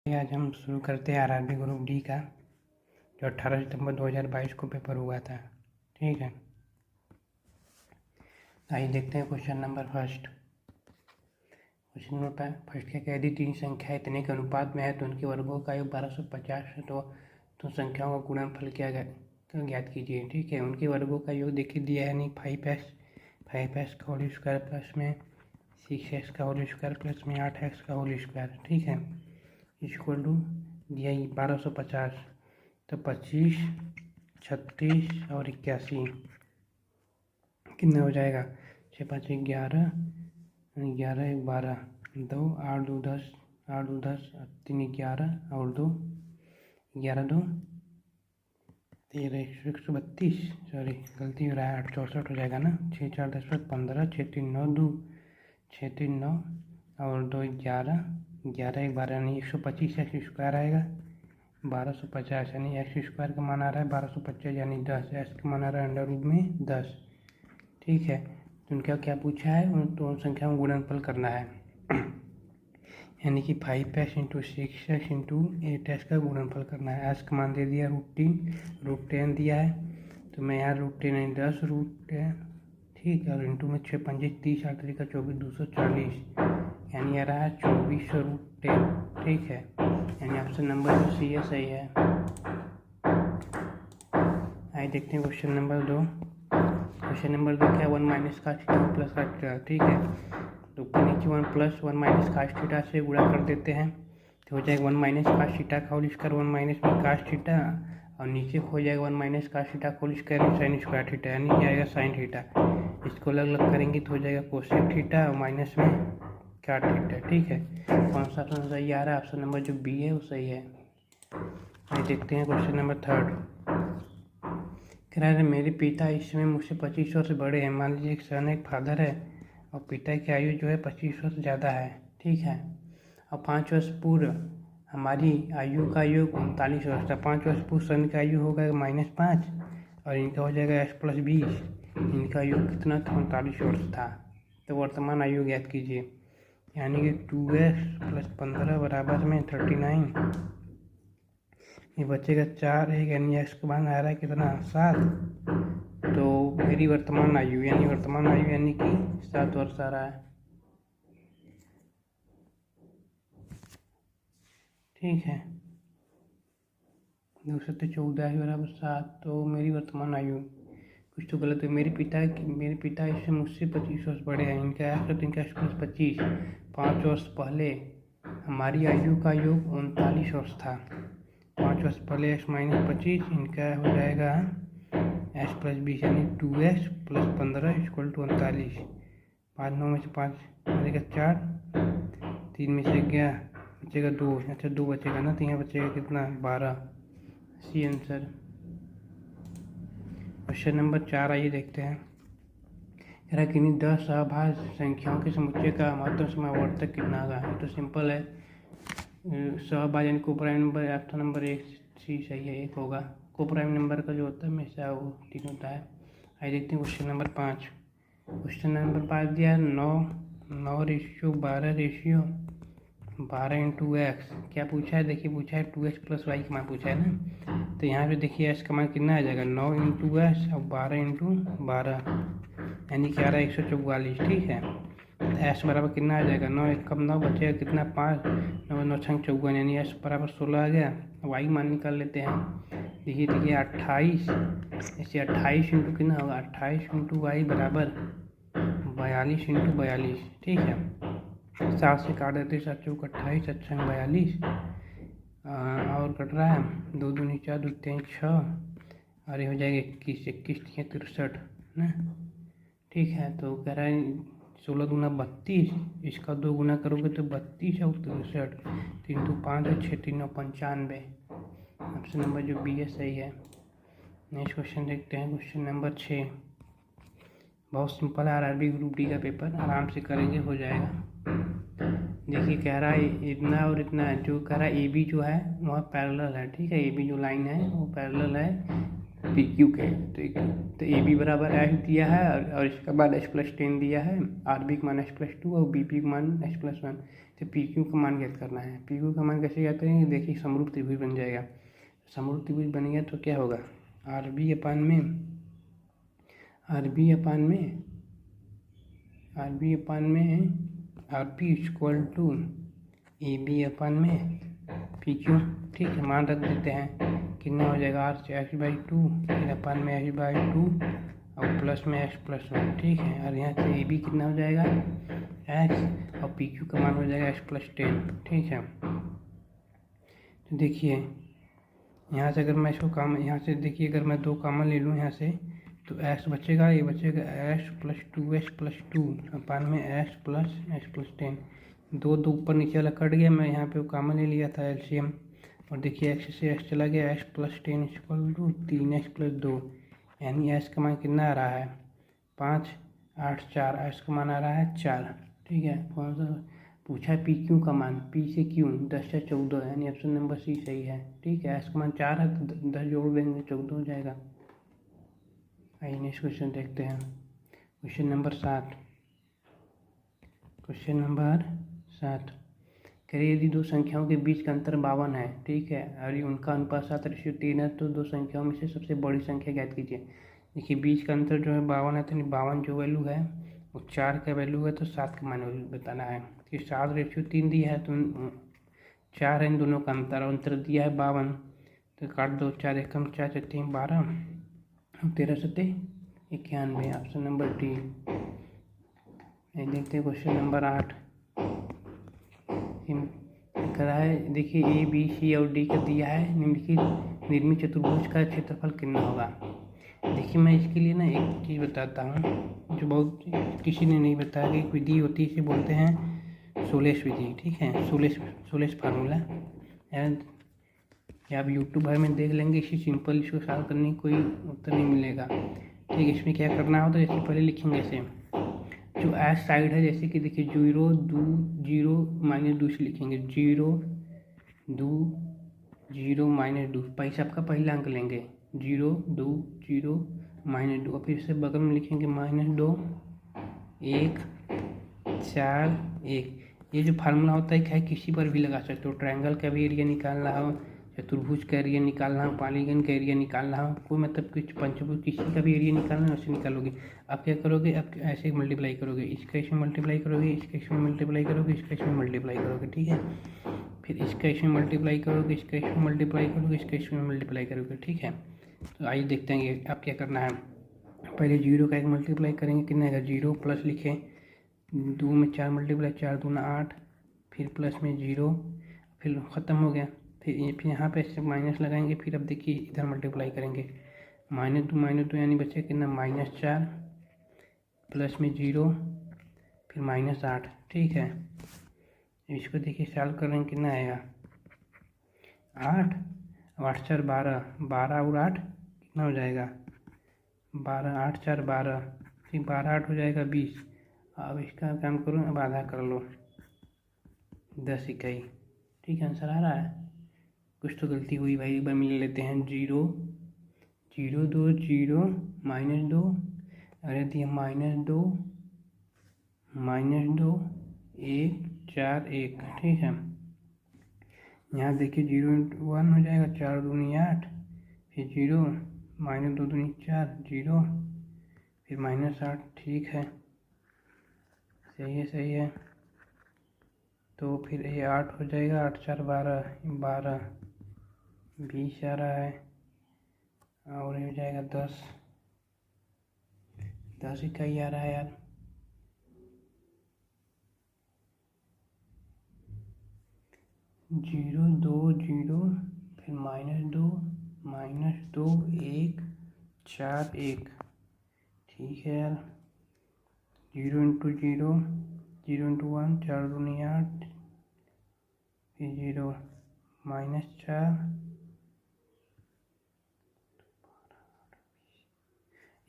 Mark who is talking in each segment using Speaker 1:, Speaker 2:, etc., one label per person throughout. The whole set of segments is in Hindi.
Speaker 1: आज हम शुरू करते हैं आरआरबी ग्रुप डी का, जो 18 सितंबर 2022 को पेपर हुआ था। ठीक है, आइए देखते हैं question number first. Question number first क्या, यदि तीन संख्या इतने के अनुपात में है तो उनके वर्गों का योग 1250 है। तो संख्याओं का गुणनफल क्या ज्ञात कीजिए। ठीक है, उनके वर्गों का योग देखिए दिया है, नहीं 5x का होल स्क्वायर प्लस में 6x का होल स्क्वायर प्लस में 8x का होल स्क्वायर। ठीक है, इक्वल टू दिया 1250, तो 25, 36 और 81 कितना हो जाएगा। 6 5 11, 11 1 12, 2 8 2 10, 8 2 10, 3 11 और 2 11 2 13 132, सॉरी गलती हो रहा है, 8 64 हो जाएगा ना। 6 4 10 15, 6 3 9 2, 6 3 9 और 2 11, 11 1 12 यानी 125 एक्स स्क्वायर आएगा। 1250 यानी एक्स स्क्वायर का मान आ रहा है 1250 यानी 10, एक्स का मान आ रहा है अंडर रूट में 10। ठीक है, तो उनका क्या पूछा है, उन दोनों संख्या में गुणनफल करना है यानी कि 5x into 6x into 8x का गुणनफल करना है। एक्स का मान दे दिया √10 दिया है, तो मैं यहाँ √10 यानी 10 √10, ठीक है, और इंटू में 6 5 30, 8 3 24, 240 यानी आ रहा है 2400√10। ठीक है, यानी ऑप्शन नंबर जो सी है सही है। आइए देखते हैं क्वेश्चन नंबर 2। क्वेश्चन नंबर 2 क्या, 1 minus cos theta plus cast theta. ठीक है, तो ऊपर नीचे 1 प्लस 1 माइनस कास्ट थीटा से गुणा कर देते हैं, तो हो जाएगा 1 माइनस कास्ट थीटा का होल स्क्वायर 1 माइनस में कास्ट थीटा, और नीचे हो जाएगा 1 माइनस कास्ट थीटा का whole square sine square theta यानी जाएगा साइन थीटा। इसको अलग अलग करेंगे तो हो जाएगा कोसेक थीटा और माइनस में काट थीटा। ठीक है, कौन सा ऑप्शन सही आ रहा है, ऑप्शन नंबर जो बी है वो सही है। आइए देखते हैं क्वेश्चन नंबर 3। कह रहा है मेरे पिता इस समय मुझसे 25 वर्ष बड़े हैं। मान लीजिए एक सन एक फादर है और पिता की आयु जो है 25 वर्ष ज़्यादा है। ठीक है, और 5 वर्ष पूर्व हमारी आयु का योग 39 वर्ष था। 5 वर्ष पूर्व सन की आयु होगा -5 और इनका हो जाएगा x + 20, इनका योग कितना था 39 वर्ष था। तो वर्तमान आयु ज्ञात कीजिए, यानी कि 2x + 15 बराबर में 39, ये बचेगा 4 1 यानी एक्स का मान आ रहा है कितना 7। तो मेरी वर्तमान आयु यानी कि 7 वर्ष आ रहा है। ठीक है, 2 7 14 बराबर 7, तो मेरी वर्तमान आयु कुछ तो गलत है। मेरे पिता इससे मुझसे 25 वर्ष बड़े हैं। इनका x + 25, 5 वर्ष पहले हमारी आयु का योग 39 वर्ष था। 5 वर्ष पहले x - 25, इनका हो जाएगा x + 20 यानी 2x + 15 = 39। 5 9 में से 5 बचेगा 4, 3 में से गया बचेगा 2, अच्छा 2 बचेगा ना, तो यहाँ बचेगा कितना 12। C answer. क्वेश्चन नंबर 4 आइए देखते हैं। कह रहा है किन्हीं 10 सहभाज्य संख्याओं के समुच्चय का महत्तम समावर्तक कितना होगा। तो सिंपल है, सहभाज्य यानी कोप्राइम नंबर, ऑप्शन नंबर 1 सी सही है, 1 होगा। कोप्राइम नंबर का जो होता है हमेशा वो 3 होता है। आइए देखते हैं क्वेश्चन नंबर 5। क्वेश्चन नंबर 5 दिया है 9:12 × x। क्या पूछा है, देखिए पूछा है 2x + y का मान पूछा है ना, तो यहाँ पे देखिए x का मान कितना आ जाएगा 9 × s और 12 × 12 यानी क्या आ रहा है 144। ठीक है, s बराबर कितना आ जाएगा 9 1 कम 9 बचेगा कितना 5, 9 9 6 54 यानी s बराबर 16 आ गया। y मान निकाल लेते हैं, देखिए 28, ऐसे 28 इंटू कितना होगा 28 × y बराबर 42 × 42। ठीक है, 7 से काट देते, 7 चौक 28, 7 छंग 42 और कट रहा है 2 दूनी 4, 2 3 6 और ये हो जाएगा 21 21 63 ना। ठीक है, तो कह रहा है 16 दूना 32, इसका 2 गुना करोगे तो 32 और 63, 3 2 5 और 6 3 9 95। ऑप्शन नंबर जो बी है सही है। नेक्स्ट क्वेश्चन देखते हैं, क्वेश्चन नंबर 6। बहुत सिंपल है, आरआरबी ग्रुप डी का पेपर आराम से करेंगे हो जाएगा। देखिए कह रहा है इतना और इतना, जो कह रहा है ए बी जो है वह पैरेलल है। ठीक है, ए बी जो लाइन है वो पैरेलल है, पी क्यू के। तो ए बी बराबर एच दिया है और इसके बाद एच प्लस 10 दिया है, आर बी का मान एच प्लस 2 और बी पी का मान एच प्लस 1। तो पी क्यू का मान ज्ञात करना है। पी क्यू का मान कैसे ज्ञात करेंगे, देखिए समरूप त्रिभुज बन जाएगा। समरूप त्रिभुज बन गया तो क्या होगा, आर बी अपान में R P equal to A B upon में पी क्यू। ठीक है, मान रख देते हैं, कितना हो जाएगा, आर से एच बाई 2 फिर अपान में एच बाई 2 और प्लस में एच प्लस 1। ठीक है, और यहाँ से ए बी कितना हो जाएगा एच और पी क्यू का मान हो जाएगा एच प्लस 10। ठीक है, तो देखिए यहाँ से अगर मैं इसको यहाँ से देखिए अगर मैं 2 कॉमन ले लूँ यहाँ से, तो एच बचेगा, ये बचेगा एच प्लस 2 अपान में एच प्लस 10। 2 ऊपर नीचे वाला कट गया, मैं यहाँ पे कॉमन ले लिया था एलसीएम, और देखिए एक्स से एक्स चला गया, h plus 10 equal to 3x plus 2, यानी एच का मान कितना आ रहा है 5, 8, 4, एच का मान आ रहा है 4। ठीक है, कौन सा पूछा है, पी क्यू का मान, पी से क्यू 10 से 14, यानी ऑप्शन नंबर सी सही है। ठीक है, एच का मान 4 है तो 10 जोड़ देंगे 14 हो जाएगा। आइए नेक्स्ट क्वेश्चन देखते हैं। क्वेश्चन नंबर 7 करिए यदि 2 संख्याओं के बीच का अंतर 52 है, ठीक है, और उनका अनुपात 7:3 है, तो 2 संख्याओं में से सबसे बड़ी संख्या ज्ञात कीजिए। देखिए बीच का अंतर जो है 52 है, तो 52 जो वैल्यू है वो 4 का वैल्यू है, तो 7 का मान बताना है। कि 7:3 दिया है तो 4 है इन दोनों का अंतर, और अंतर दिया है 52, तो काट दो, 4 एकम 4 4 12 13 7 91, ऑप्शन नंबर डी। देखते हैं क्वेश्चन नंबर 8 करा है। देखिए ए बी सी और डी का दिया है, निम्नलिखित निर्मित चतुर्भुज का क्षेत्रफल कितना होगा। देखिए मैं इसके लिए ना एक चीज़ बताता हूँ जो बहुत किसी ने नहीं बताया, कि एक विधि होती है, इसे बोलते हैं सोलेश विधि। ठीक है, सोलेश फार्मूला, या आप यूट्यूब भर में देख लेंगे, इसी सिंपल इसको सॉल्व करने की कोई उत्तर नहीं मिलेगा। ठीक है, इसमें क्या करना होता है, जैसे पहले लिखेंगे ऐसे, जो एच साइड है, जैसे कि देखिए 0 2 0 -2 से लिखेंगे, 0 2 0 -2, पैसा आपका पहला अंक लेंगे 0 2 0 -2, और फिर से बगल में लिखेंगे -2 1 4 1। ये जो फार्मूला होता है क्या, किसी पर भी लगा सकते हो, ट्रायंगल का भी एरिया निकालना हो, चतुर्भुज का एरिया निकालना हो, पॉलीगन का एरिया निकालना हो, कोई मतलब कुछ पंचभुज किसी का भी एरिया निकालना है, वैसे निकालोगे। आप क्या करोगे, आप ऐसे मल्टीप्लाई करोगे, इसका इसमें मल्टीप्लाई करोगे, इसका इसमें मल्टीप्लाई करोगे, इसका इसमें मल्टीप्लाई करोगे। ठीक है, फिर इसका इसमें मल्टीप्लाई करोगे, इसका इसमें मल्टीप्लाई करोगे, इसका इसमें मल्टीप्लाई करोगे। ठीक है, तो आइए देखते हैं ये आप क्या करना है। पहले 0 का एक मल्टीप्लाई करेंगे, कितना आएगा, 0 प्लस लिखें, 2 में 4 मल्टीप्लाई, 4 2 8, फिर प्लस में 0, फिर ख़त्म हो गया। फिर यहाँ पे ऐसे माइनस लगाएंगे, फिर अब देखिए इधर मल्टीप्लाई करेंगे, -2 यानी बचे कितना -4, प्लस में 0, फिर -8। ठीक है, इसको देखिए सॉल्व करेंगे, कितना आएगा 8, 8 4 12, 12 और 8 कितना हो जाएगा 12, 8 4 12, फिर 12 8 हो जाएगा 20। अब इसका काम करो, अब आधा कर लो, 10 इकाई। ठीक है, आंसर आ रहा है। कुछ तो गलती हुई भाई, एक बार मिल लेते हैं। 0 0 2 0 -2, अरे दिया -2 1 4 1। ठीक है, यहाँ देखिए 0 × 1 हो जाएगा, 4 दूनी 8, फिर 0 -2 दूनी 4 0, फिर -8। ठीक है, सही है। तो फिर ये 8 हो जाएगा, 8 4 12, 12 20 आ रहा है, और ये हो जाएगा 10 इकाई आ रहा है यार। जीरो 2 0, फिर -2 1 4 1। ठीक है यार, 0 × 0 0 × 1, 4 दूनी 8, फिर 0 -4,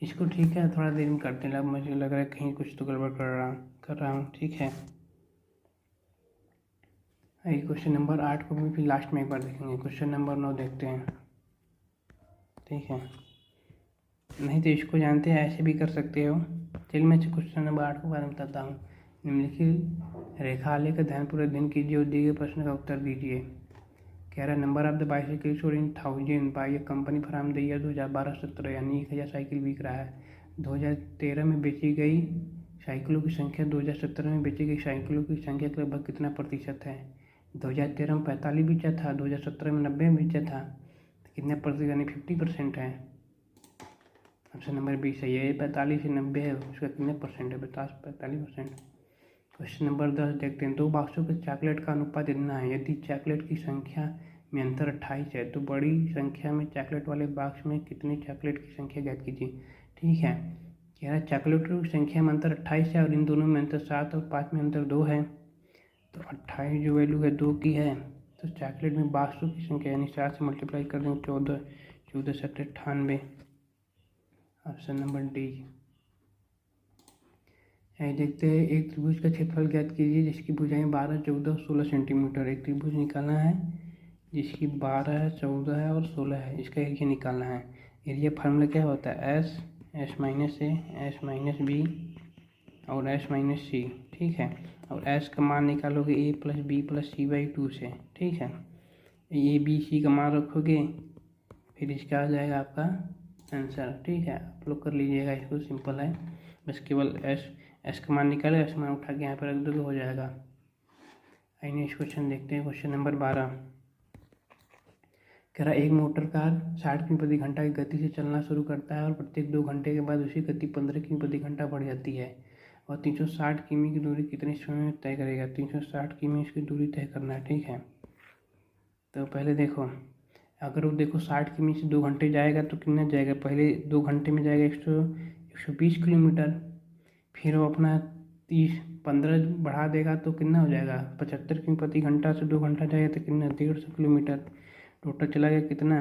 Speaker 1: इसको ठीक है थोड़ा देर में करते हैं, मुझे लग रहा है कहीं कुछ तो गड़बड़ कर रहा हूँ। ठीक है, आइए क्वेश्चन नंबर 8 को भी फिर लास्ट में एक बार देखेंगे। क्वेश्चन नंबर 9 देखते हैं। ठीक है, नहीं तो इसको जानते हैं, ऐसे भी कर सकते हो। चलिए मैं क्वेश्चन नंबर 8 के बारे में बताता हूँ। निम्नलिखित रेखा आलेख का ध्यानपूर्वक अध्ययन कीजिए और दिए गए प्रश्न का उत्तर दीजिए। कह रहा है number of the bicycle sold in 1000 by A company from the year 2012-17, यानी 1000 साइकिल बिक रहा है। 2013 में बेची गई साइकिलों की संख्या 2017 में बेची गई साइकिलों की संख्या के लगभग कितना प्रतिशत है। 2013 में 45 बेचा था, 2017 में 90 बेचा था, तो कितने प्रतिशत यानी 50% है। ऑप्शन नंबर बी सही है। 45 से 90 है, उसका कितने परसेंट है, 45%। क्वेश्चन नंबर 10 देखते हैं। 2 बॉक्सों के चॉकलेट का अनुपात इतना है, यदि चॉकलेट की संख्या में अंतर 28 है तो बड़ी संख्या में चॉकलेट वाले बॉक्स में कितनी चॉकलेट की संख्या ज्ञात कीजिए। ठीक है, कह रहा है चॉकलेटों की संख्या में अंतर 28 है और इन दोनों में अंतर 7 और 5 में अंतर 2 है। तो 28 जो वैल्यू है 2 की है, तो चॉकलेट में बॉक्सों की संख्या यानी 7 से मल्टीप्लाई कर देंगे 14, 14 से 98। Option number D. देखते हैं, एक त्रिभुज का क्षेत्रफल ज्ञात कीजिए जिसकी भुजाएं 12, 14 और 16 सेंटीमीटर। एक त्रिभुज निकालना है जिसकी 12 है, 14 है और 16 है, इसका एरिया निकालना है। एरिया फार्मूला क्या होता है, S minus A, S minus B और एस माइनस सी। ठीक है, और एस का मान निकालोगे A plus B plus C by 2 से। ठीक है, ए बी सी का मान रखोगे, फिर इसका आ जाएगा आपका आंसर। ठीक है, आप लोग कर लीजिएगा इसको, सिंपल है, बस केवल एस का मान निकाले, एस मान उठा के यहाँ पर रख दोगे, हो जाएगा। आइए नेक्स्ट क्वेश्चन देखते हैं। क्वेश्चन नंबर 12 कह रहा है एक मोटर कार 60 किमी प्रति घंटा की गति से चलना शुरू करता है और प्रत्येक 2 घंटे के बाद उसकी गति 15 किमी प्रति घंटा बढ़ जाती है और 360 किमी की दूरी कितने समय में तय करेगा। 360 किमी इसकी दूरी तय करना है। ठीक है, तो पहले देखो, अगर वो देखो 60 किमी से 2 घंटे जाएगा तो कितना जाएगा, पहले 2 घंटे में जाएगा 120 किलोमीटर, फिर वो अपना 15 बढ़ा देगा तो कितना हो जाएगा 75 किमी प्रति घंटा से 2 घंटा जाएगा तो कितना 150 किलोमीटर। टोटल चला गया कितना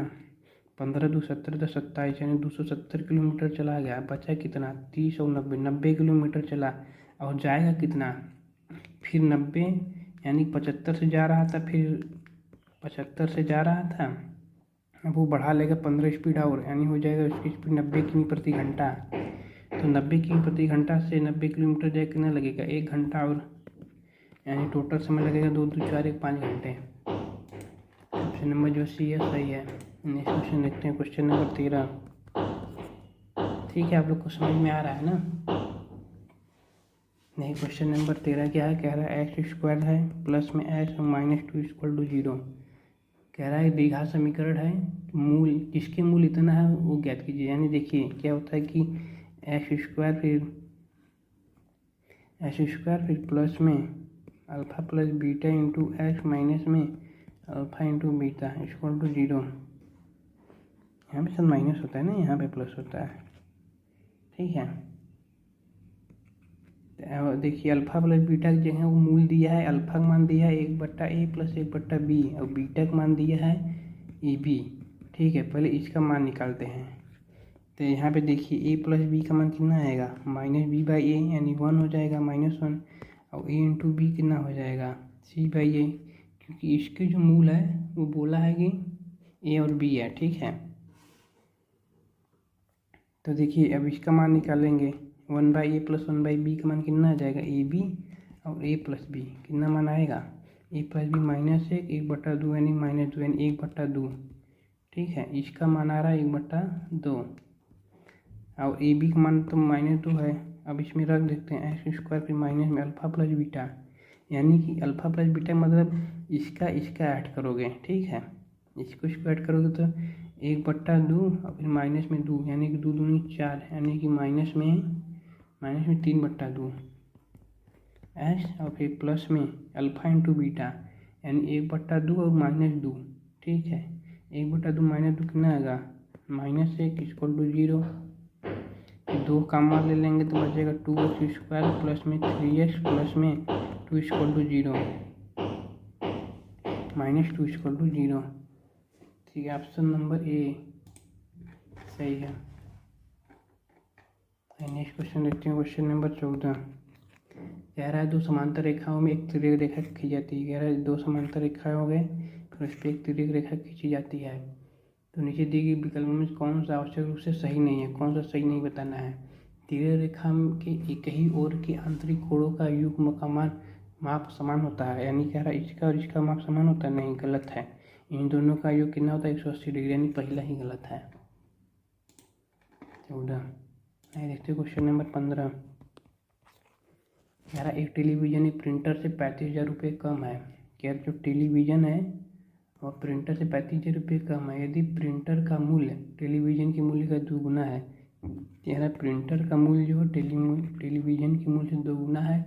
Speaker 1: 15 2 70 10 27 यानी 270 किलोमीटर चला गया। बचा कितना 30 और 90 किलोमीटर चला और जाएगा कितना, फिर 90 यानी 75 से जा रहा था, फिर 75 से जा रहा था, अब वो बढ़ा लेगा 15 स्पीड और, यानी हो जाएगा उसकी स्पीड 90 किमी प्रति घंटा। तो 90 किमी प्रति घंटा से 90 किलोमीटर जाए कितना लगेगा 1 घंटा और, यानी टोटल समय लगेगा 2 2 4 1 5 घंटे। ऑप्शन नंबर जो सी है सही है। नेक्स्ट क्वेश्चन देखते हैं। Question number 13। ठीक है, आप लोग को समझ में आ रहा है ना। नहीं, क्वेश्चन नंबर 13 क्या है, कह रहा है एक्स स्क्वायर है प्लस में एक्स माइनस 2 इक्वल टू 0। कह रहा है द्विघात समीकरण है, मूल जिसके मूल इतना है वो ज्ञात कीजिए। यानी देखिए क्या होता है कि एक्स स्क्वायर फिर प्लस में alpha plus beta into X minus में alpha into beta equal to 0। यहाँ पे सब माइनस होता है ना, यहाँ पे प्लस होता है। ठीक है, तो देखिए अल्फ़ा प्लस बीटा की जगह वो मूल दिया है, अल्फ़ा का मान दिया है 1/a प्लस 1/b और बीटा का मान दिया है ab। ठीक है, पहले इसका मान निकालते हैं। तो यहाँ पे देखिए a प्लस बी का मान कितना आएगा -b/a यानी 1 हो जाएगा -1, और a इंटू बी कितना हो जाएगा c/a, क्योंकि इसके जो मूल है वो बोला है कि a और b है। ठीक है, तो देखिए अब इसका मान निकालेंगे 1/a प्लस 1/b का मान कितना आ जाएगा ab, और a प्लस b कितना मान आएगा a प्लस बी -1 1/2 यानी -2 यानी 1/2। ठीक है, इसका मान आ रहा है 1/2 और ए बी का मान तो -2 है। अब इसमें रख देते हैं एक्स स्क्वायर फिर माइनस में अल्फ़ा प्लस बीटा, यानी कि अल्फ़ा प्लस बीटा मतलब इसका ऐड करोगे। ठीक है, इसको ऐड करोगे तो 1/2 और फिर माइनस में 2 यानी कि 2 दूनी 4 यानी कि माइनस में 3/2 एक्स और फिर प्लस में अल्फ़ा इंटू बीटा यानी 1/2 और -2। ठीक है, 1/2 -2 कितना आएगा -1 इक्वल टू 0। 2 का मान ले लेंगे तो बचेगा 2x स्क्वायर प्लस में 3x प्लस में 2 इक्वल टू 0 -2 इक्वल टू 0। ठीक है, ऑप्शन नंबर ए सही है। नेक्स्ट क्वेश्चन देखते हैं। क्वेश्चन नंबर 14 कह रहा है 2 समांतर रेखाओं में एक तिर्यक रेखा खींची जाती है। कह रहा है 2 समांतर रेखाएं हो गए, फिर उस पर एक तिर्यक रेखा खींची जाती है। तो नीचे दी गई विकल्पों में कौन सा आवश्यक रूप से सही नहीं है, कौन सा सही नहीं बताना है। तिर्यक रेखा के एक ही ओर के आंतरिक कोणों का युग्म का माप समान होता है, यानी कह रहा है इसका और इसका माप समान होता है, नहीं, गलत है। इन दोनों का योग कितना होता है 180 डिग्री, यानी पहला ही गलत है। 14 देखते क्वेश्चन नंबर 15। कह रहा एक टेलीविजन एक प्रिंटर से 35,000 रुपये कम है। कह रहा जो टेलीविजन है और प्रिंटर से 35,000 रुपये कम है, यदि प्रिंटर का मूल्य टेलीविजन के मूल्य का 2 गुना है। कह रहा प्रिंटर का मूल्य जो है टेलीविजन के मूल्य से 2 गुना है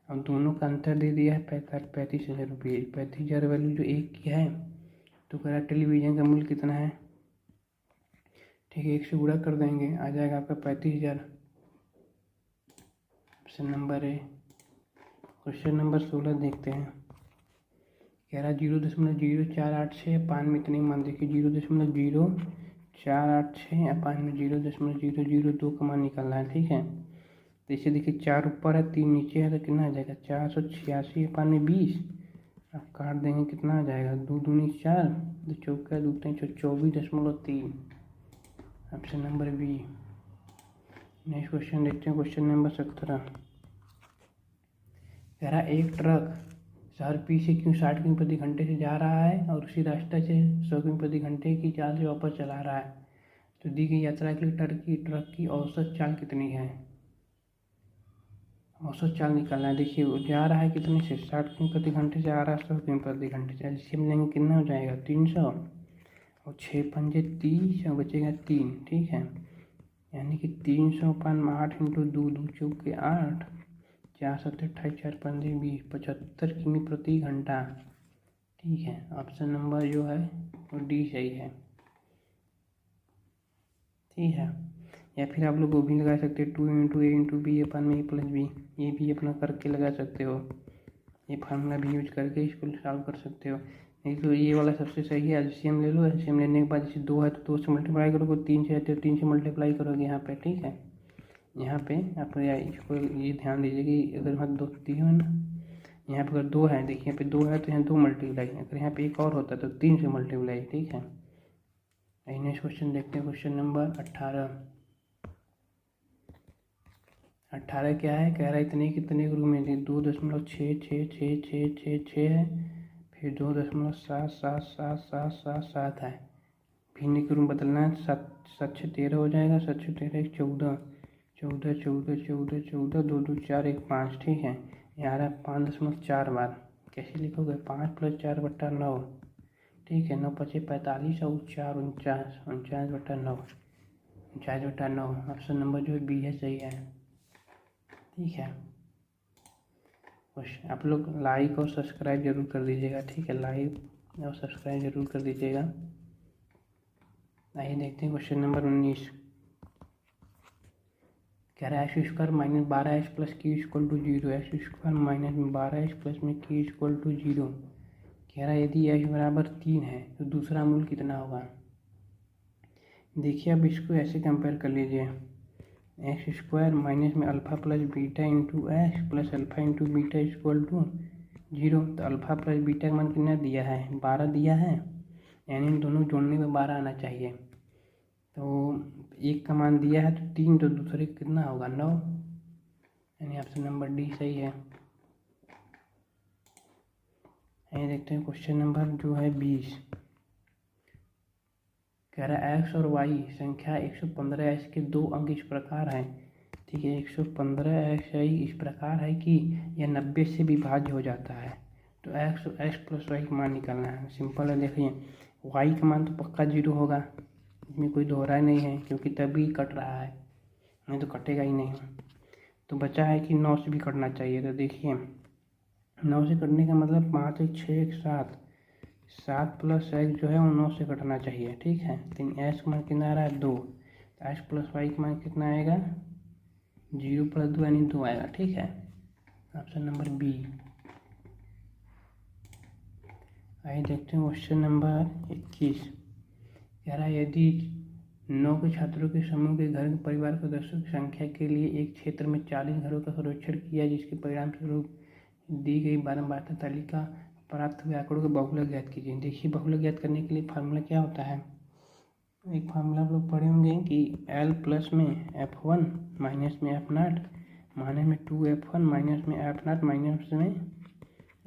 Speaker 1: और दोनों का अंतर दे दिया है 35,000 रुपये। 35,000 वैल्यू जो एक की है, तो कह रहा टेलीविजन का मूल्य कितना है, ठीक है, 1 से गुणा कर देंगे, आ जाएगा आपका 35,000। Option number A. Question number 16 देखते हैं। कह रहा 0.0486 अपान में इतने मान, देखिए 0.0486 अपान में 0.002 का मान निकालना है, ठीक है। तो इसे देखिए 4 ऊपर है 3 नीचे है, तो कितना आ जाएगा 486 अपान में 20। अब काट देंगे, कितना आ जाएगा 2 दूनी 4, 2 चौका 2 3 24.3। Option number B. Next question देखते हैं, क्वेश्चन नंबर 17। कह रहा एक ट्रक शहर पी से क्यों 60 किमी प्रति घंटे से जा रहा है और उसी रास्ते से 100 किमी प्रति घंटे की चाल से वापस चला रहा है। तो दी गई यात्रा के लिए ट्रक की औसत चाल कितनी है, औसत चाल निकालना है। देखिए वो जा रहा है कितने से, 60 किमी प्रति घंटे से आ रहा है 100 किमी प्रति घंटे से। जिससे मिलेंगे कितना हो जाएगा 300 और 6 पंजे 30 और बचेगा 3, ठीक है। यानी कि 300 अपान 8 इंटू 2 2 चौके 8, 4 7 28 4 15 20 75 किमी प्रति घंटा, ठीक है। ऑप्शन नंबर जो है वो डी सही है, ठीक है। या फिर आप लोग वो भी लगा सकते हैं 2 इंटू ए इंटू बी अपान में ए प्लस बी, ये भी अपना करके लगा सकते हो, ये फार्मूला भी यूज करके इसको सॉल्व कर सकते हो। नहीं तो ये वाला सबसे सही है, एलसीएम ले लो। एलसीएम लेने के बाद जैसे 2 है तो 2 से मल्टीप्लाई करोगे, 3 से आते हो 3 से मल्टीप्लाई करोगे यहाँ पे, ठीक है। यहाँ पे आप इसको ये ध्यान दीजिए कि अगर यहाँ 2 3 है ना, यहाँ पे अगर 2 है, देखिए यहाँ पे 2 है तो यहाँ 2 मल्टीप्लाई, अगर यहाँ पे एक और होता तो 3 से मल्टीप्लाई, ठीक है। नेक्स्ट क्वेश्चन देखते हैं, क्वेश्चन नंबर 18। 18 क्या है, कह रहा है इतने कितने के रूप में 2.666666 है, फिर 2.777777 है। भिन्न के रूप बदलना है, 7 7 6 13 हो जाएगा, 7 6 13 1 14 14 14 14 14 2 2 4 1 5, ठीक है। यहाँ रहा 5.4 बार, कैसे लिखोगे 5 + 4 बट्टा 9, ठीक है। 9 पचे 45 और 4 49 49/9 49/9। ऑप्शन नंबर जो है बी है, सही है, ठीक है। आप लोग लाइक और सब्सक्राइब जरूर कर दीजिएगा, ठीक है, लाइक और सब्सक्राइब जरूर कर दीजिएगा। आइए देखते हैं क्वेश्चन नंबर 19। कह रहा है x² - 12x + q = 0, x² - 12x + में q = 0। कह रहा है यदि x बराबर 3 है तो दूसरा मूल कितना होगा। देखिए अब इसको ऐसे कंपेयर कर लीजिए, x² माइनस में alpha plus beta into x plus alpha into beta equal to 0। तो अल्फा प्लस बीटा का मान कितना दिया है 12 दिया है, यानी इन दोनों जोड़ने में 12 आना चाहिए। तो एक का मान दिया है तो 3, तो दूसरे कितना होगा 9, यानी ऑप्शन नंबर डी सही है। ये देखते हैं क्वेश्चन नंबर जो है 20। कह रहा है एक्स और वाई संख्या 115x के 2 अंक इस प्रकार हैं, ठीक है। 115xi इस प्रकार है कि यह 90 से विभाज्य हो जाता है। तो x + y का मान निकालना है, सिंपल है। देखिए y का मान तो पक्का 0 होगा, इसमें कोई दोहराई नहीं है, क्योंकि तभी कट रहा है, नहीं तो कटेगा ही नहीं। तो बचा है कि 9 से भी कटना चाहिए। तो देखिए 9 से कटने का मतलब 5 1 6 1 7 7 + x जो है वो 9 से कटना चाहिए, ठीक है। लेकिन x का मान कितना आ रहा है 2, तो x + y का मान कितना आएगा 0 + 2 यानी 2 आएगा, ठीक है। Option number B. आइए देखते हैं क्वेश्चन नंबर 21। कह रहा है यदि 9 के छात्रों के समूह के घर के परिवार सदस्यों की संख्या के लिए एक क्षेत्र में 40 घरों का सर्वेक्षण किया, जिसके परिणाम स्वरूप दी गई बारंबारता तालिका प्राप्त हुए आंकड़ों के बहुलक ज्ञात कीजिए। देखिए बहुलक ज्ञात करने के लिए फार्मूला क्या होता है, एक फार्मूला आप लोग पढ़े होंगे कि L प्लस में F1 माइनस में F0 माइनस में 2F1 माइनस में F0 माइनस में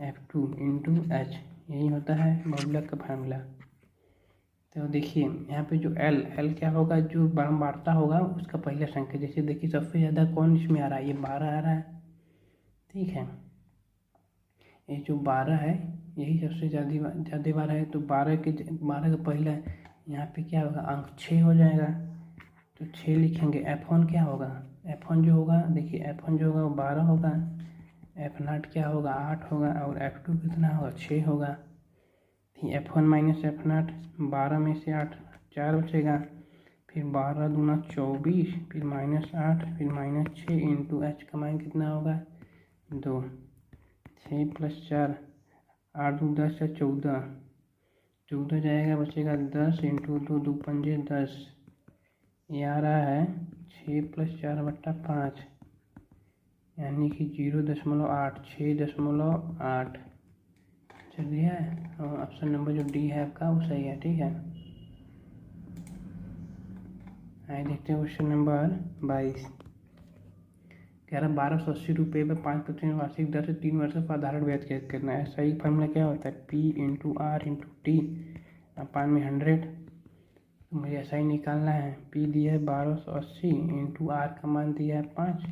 Speaker 1: F2 इंटू H, यही होता है बहुलक का फार्मूला। तो देखिए यहाँ पे जो L क्या होगा, जो बारहवार्ता होगा उसका पहला संख्या। जैसे देखिए सबसे ज़्यादा कौन इसमें आ रहा है, ये 12 आ रहा है, ठीक है। ये जो 12 है यही सबसे ज़्यादा बार है, तो 12 का पहला यहाँ पे क्या होगा, अंक 6 हो जाएगा, तो 6 लिखेंगे। F1 क्या होगा, F1 जो होगा, देखिए F1 जो होगा वो 12 होगा, F0 क्या होगा 8 होगा, और F2 कितना होगा 6 होगा। F1 माइनस F0, 12 में से 8 4 बचेगा, फिर 12 दूना 24, फिर -8, फिर -6 इंटू H का मान कितना होगा 2, 6 + 4 8 दूनी 10 है 14, 14 जाएगा, बचेगा 10 इंटू 2 2 पंजे 10, ये आ रहा है 6 + 4/5, यानी कि 0.8 6.8 चलिए है। और ऑप्शन नंबर जो डी है आपका वो सही है, ठीक है। आइए देखते हैं क्वेश्चन नंबर 22। कह रहा 1280 रुपये में 5% वार्षिक दर से 3 वर्षों का साधारण ब्याज कैसे करना है। सही फॉर्मूला क्या होता है, P × R × T अपान में 100। तो मुझे ऐसा ही निकालना है। P दिया है 1280 इंटू R का मान दिया है 5,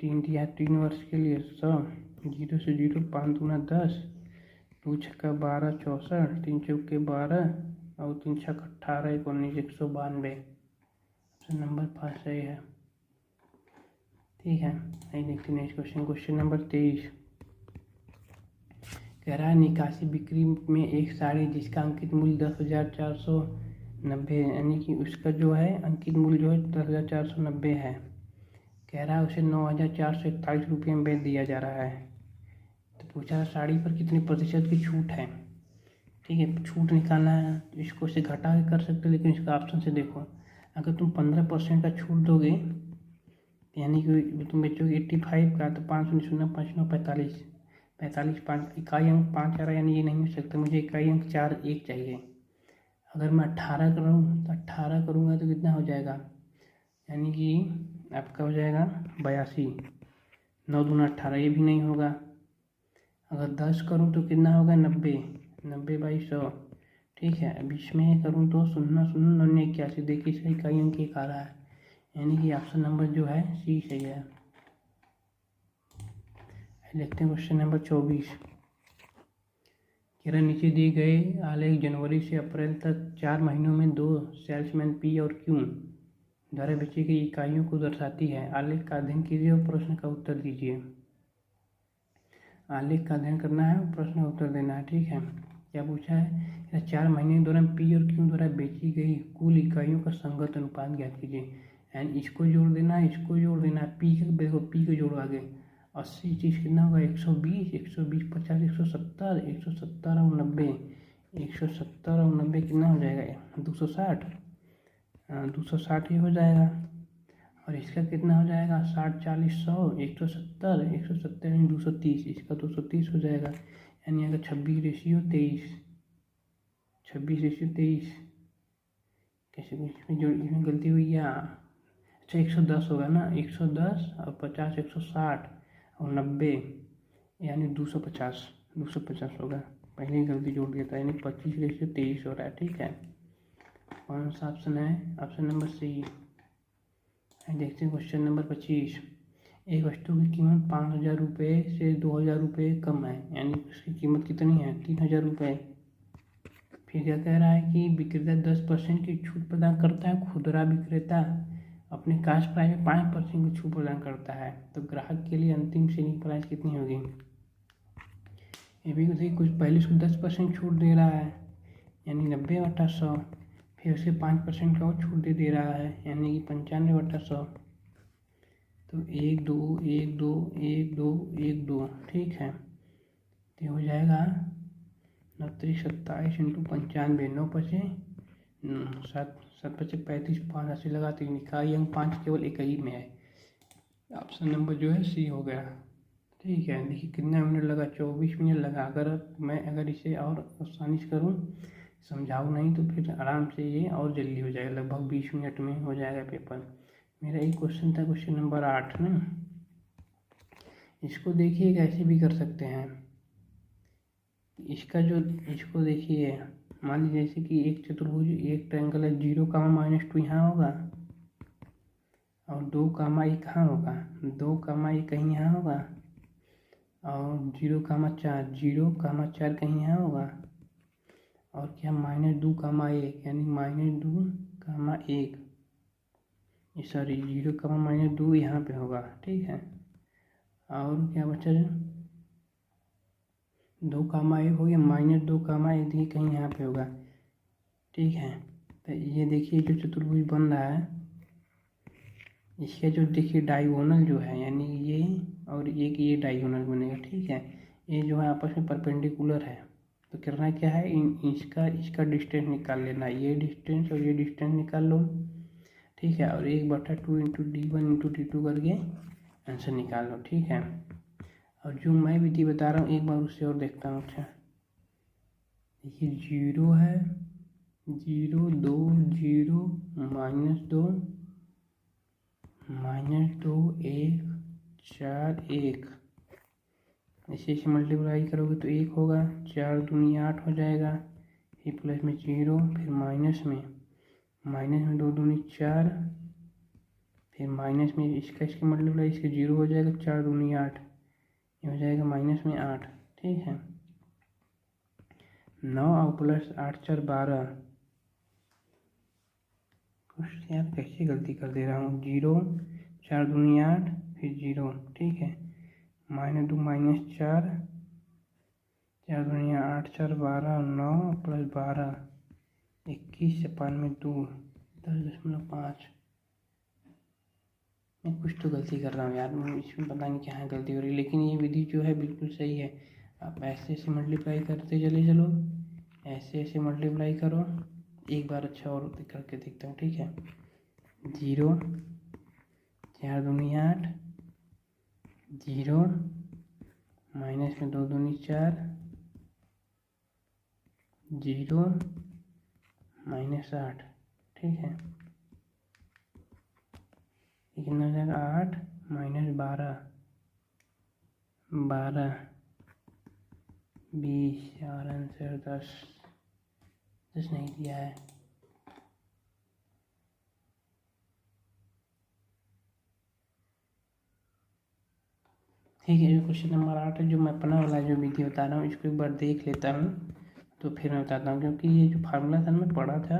Speaker 1: 3 दिया है 3 वर्ष के लिए 100, 0 से 0 5 दूना 10, 2 छक्का 12 64, 3 चौके 12 और 3 छक्का 18 19 192। ऑप्शन नंबर 5 सही है, ठीक है। नहीं देखते नेक्स्ट क्वेश्चन, क्वेश्चन नंबर 23। कह रहा है निकासी बिक्री में एक साड़ी जिसका अंकित मूल्य 10,490 है, यानी कि उसका जो है अंकित मूल्य जो है 10,490 है। कह रहा है उसे 9,441 रुपये में बेच दिया जा रहा है। तो पूछा साड़ी पर कितनी प्रतिशत की छूट है, ठीक है। छूट निकालना है तो इसको से घटा के कर सकते हो, लेकिन इसका ऑप्शन से देखो, अगर तुम 15% का छूट दोगे यानी कि तुम बेचोगे 85 का, तो 5 0 5 9 45 45 5 इकाई अंक 5 आ रहा है, यानी ये नहीं हो सकता, मुझे इकाई अंक 4 1 चाहिए। अगर मैं 18 करूँ तो 18 करूँगा तो कितना हो जाएगा, यानी कि आपका हो जाएगा 82, 9 दूना 18, ये भी नहीं होगा। अगर 10 करूँ तो कितना होगा 90, 90/100, ठीक है। अब इसमें करूँ तो 0 0 9 81, देखिए इसका इकाई अंक 1 आ रहा है, यानी कि ऑप्शन नंबर जो है सी सही है। देखते हैं क्वेश्चन नंबर 24। कह रहा नीचे दिए गए आलेख जनवरी से अप्रैल तक 4 महीनों में 2 सेल्समैन पी और क्यू द्वारा बेची गई इकाइयों को दर्शाती है। आलेख का अध्ययन कीजिए और प्रश्न का उत्तर दीजिए। आलेख का अध्ययन करना है और प्रश्न का उत्तर देना है, ठीक है। क्या पूछा है, 4 महीने के दौरान पी और क्यू द्वारा बेची गई कुल इकाइयों का संगत अनुपात ज्ञात कीजिए। एंड इसको जोड़ देना है, इसको जोड़ देना है, पी का देखो, पी को जोड़ो आगे, 80 चीज़ कितना होगा 120 120 50 170 170 और 90, 170 और 90 कितना हो जाएगा 260, 260 ही हो जाएगा। और इसका कितना हो जाएगा 60 40 100 170 170 यानी 230, इसका 230 हो जाएगा, यानी अगर 26/23 26/23 कैसे इसमें जो इसमें गलती हुई है, अच्छा 110 होगा ना, 110 और 50 160 और 90 यानी 250 होगा, पहले ही गलती जोड़ दिया था, यानी 25/23 हो रहा है, ठीक है। कौन सा ऑप्शन है, ऑप्शन नंबर सी। देखते हैं क्वेश्चन नंबर 25। एक वस्तु की कीमत 5,000 रुपये से 2,000 रुपये कम है, यानी उसकी कीमत कितनी है 3,000 रुपये। फिर क्या कह रहा है कि विक्रेता 10% की छूट प्रदान करता है, खुदरा विक्रेता अपने कास्ट प्राइस में 5% की छूट प्रदान करता है, तो ग्राहक के लिए अंतिम सेलिंग प्राइस कितनी होगी। ये भी कुछ पहले उसको 10% छूट दे रहा है, यानी 90/100, फिर उसे 5% का और छूट दे रहा है, यानी कि 95/100। तो 1 2 1 2 1 2 1 2, ठीक है। तो हो जाएगा 29 27 × 95, 9 बचे 7 7 बचे 35, 5 ऐसे लगाते हैं, इकाई अंक 5 केवल इकाई में है, ऑप्शन नंबर जो है सी हो गया, ठीक है। देखिए कितना मिनट लगा 24 मिनट लगा। अगर मैं इसे और आसानी से करूँ समझाओ नहीं तो फिर आराम से ये और जल्दी हो जाएगा, लगभग 20 मिनट में हो जाएगा पेपर। मेरा एक क्वेश्चन था, क्वेश्चन नंबर 8 ना, इसको देखिए कैसे भी कर सकते हैं। इसको देखिए, मान लीजिए जैसे कि एक चतुर्भुज, एक ट्रायंगल है, 0, -2 यहाँ होगा और 2, 1 कहाँ होगा, 2, 1 कहीं यहाँ होगा और 0, 4 0, 4 कहीं यहाँ होगा और क्या -2, 1 यानी -2, 1 सॉरी 0, -2 यहाँ पे होगा, ठीक है। और क्या बचा, 2, 1 हो गया, -2, 1 देखिए कहीं यहाँ पे होगा, ठीक है। तो ये देखिए जो चतुर्भुज बन रहा है, इसका जो देखिए डायगोनल जो है, यानी ये और एक ये डायगोनल बनेगा, ठीक है। ये जो है आपस में परपेंडिकुलर है, तो करना क्या है, इसका डिस्टेंस निकाल लेना, ये डिस्टेंस और ये डिस्टेंस निकाल लो, ठीक है। और 1/2 × D1 × D2 करके आंसर निकाल लो, ठीक है। और जो मैं विधि बता रहा हूँ एक बार उससे और देखता हूँ। अच्छा देखिए 0 है, 0 2 0 -2 -2 1 4 1, ऐसे ऐसे मल्टीप्लाई करोगे तो 1 होगा, 4 दूनी 8 हो जाएगा, फिर प्लस में 0, फिर माइनस में 2 दूनी 4, फिर माइनस में इसका मल्टीप्लाई, इसके 0 हो जाएगा, 4 दूनी 8, ये हो जाएगा -8, ठीक है। 9 और प्लस 8 4 12, कुछ यार कैसे गलती कर दे रहा हूँ, 0 4 दूनी 8 फिर 0, ठीक है। -2 -4 4 दूनी 8 4 12, 9 प्लस 12 21 में 2 10.5। मैं कुछ तो गलती कर रहा हूँ यार, इसमें पता नहीं क्या है गलती हो रही है, लेकिन ये विधि जो है बिल्कुल सही है। आप ऐसे ऐसे मल्टीप्लाई करते चले चलो, ऐसे ऐसे मल्टीप्लाई करो। एक बार अच्छा और करके देखता हूँ, ठीक है। 0 4 दूनी 8 0 माइनस में 2 दूनी 4 0 -8, ठीक है। कितना हो जाएगा, 8 -12 12 20 और आंसर 10 नहीं दिया है। ठीक है, जो क्वेश्चन नंबर 8 है, जो मैं अपना वाला जो विधि बता रहा हूँ इसको एक बार देख लेता हूँ तो फिर मैं बताता हूँ, क्योंकि ये जो फार्मूला था मैं पढ़ा था,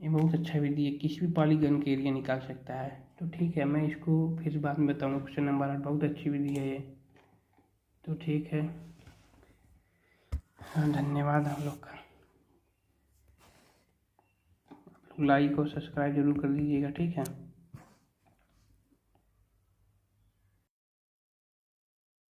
Speaker 1: ये बहुत अच्छा विधि है, किसी भी पॉलीगन के एरिया निकाल सकता है। तो ठीक है, मैं इसको फिर बाद में बताऊँगा। क्वेश्चन नंबर 8 बहुत अच्छी विधि है ये, तो ठीक है। हाँ, धन्यवाद हम लोग का। लाइक और सब्सक्राइब जरूर कर दीजिएगा, ठीक है।